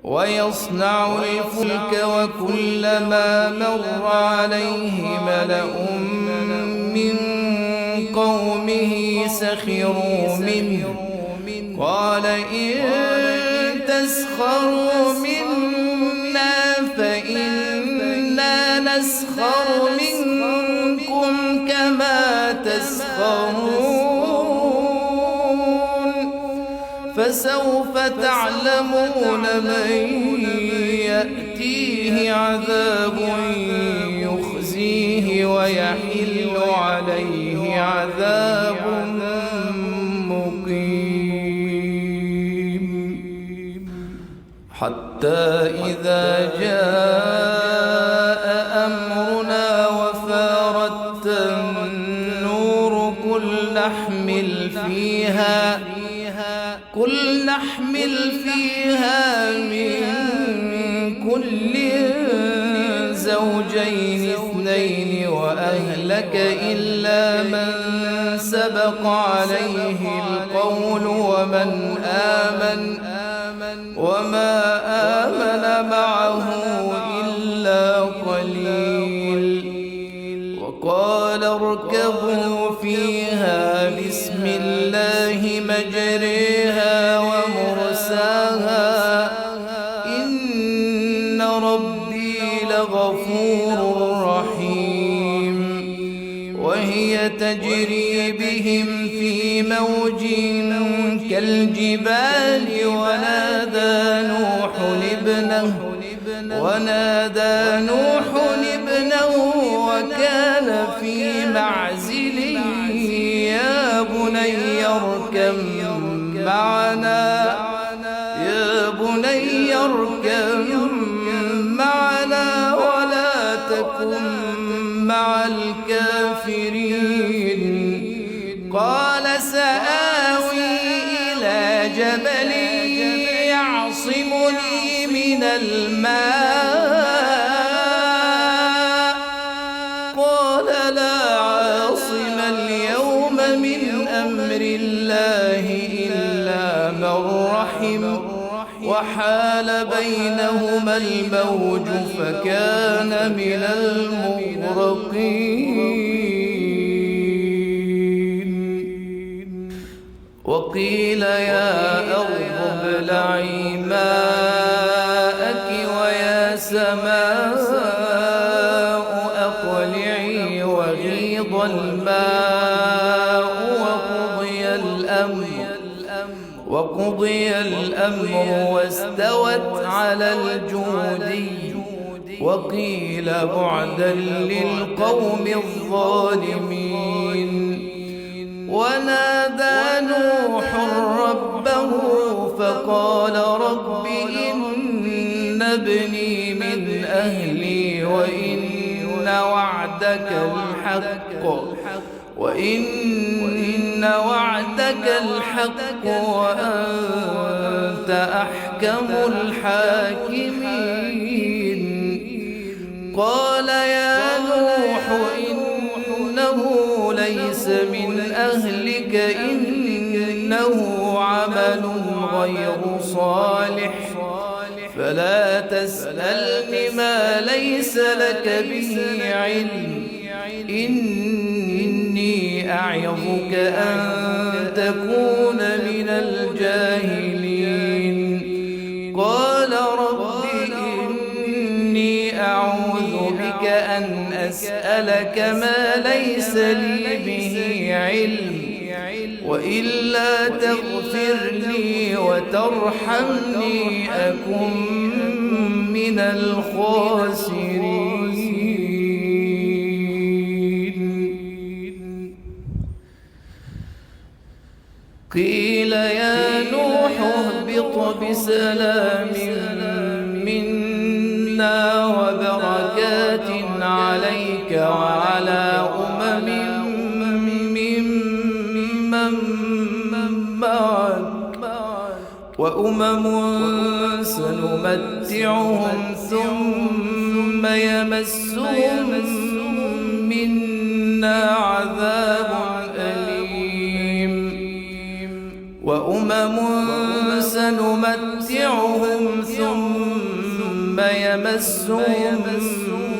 ويصنع الفلك وكلما مر عليه ملأ من قومه سخروا منه قال إن تسخروا منا فإنا نسخر منكم كما تسخرون فسوف تعلمون من يأتيه عذاب يخزيه ويحل عليه عذاب مقيم حتى إذا جاء أمرنا وفارت النور قل نحمل فيها من كل زوجين اثنين وأهلك إلا من سبق عليه القول وما آمن معه إلا قليل وقال اركبوا فيها بسم الله مجريها ومرساها إن ربي لغفور رحيم وهي تجري بهم في موج كالجبال ونادى نوح ابنه وكان في معزل يا بني اركب معنا ولا تكن مع الكافرين قال سآوي إلى جبل يعصمني من الماء قال لا عاصم اليوم من أمر الله إلا من رحم وحال بينهما الموج فكان من المغرقين وقيل يا أرض ابلعي ماءك ويا سماء أقلعي وغيض الماء وقضي الأمر واستوت على الجودي وقيل بعدا للقوم الظالمين ونادى نوح ربه فقال رب إن ابني من أهلي وإن وعدك الحق وأنت أحكم الحاكمين قال يا نوح إنه ليس من أهلك إنه عمل غير صالح فلا تسألني ما ليس لك به علم إني أعظك أن تكون من الجاهلين قال رب إني أعوذ بك أن أسألك ما ليس لي به علم وإلا تغفر لي وترحمني أكن من الخاسرين قيل يا نوح اهبط بسلام منا وبركات عليك وعلى وأمم سنمتعهم ثم يمسهم منا عذاب أليم وأمم سنمتعهم ثم يمسهم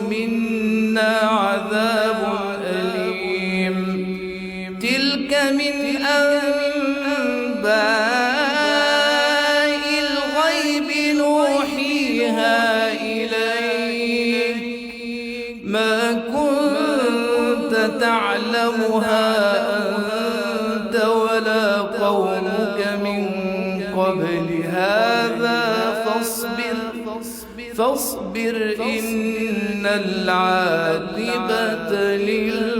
منا عذاب أليم تلك من أنباء الغيب نوحيها إليك ما كنت تعلمها أنت ولا قومك من قبل هذا فاصبر إن العاقبة لله.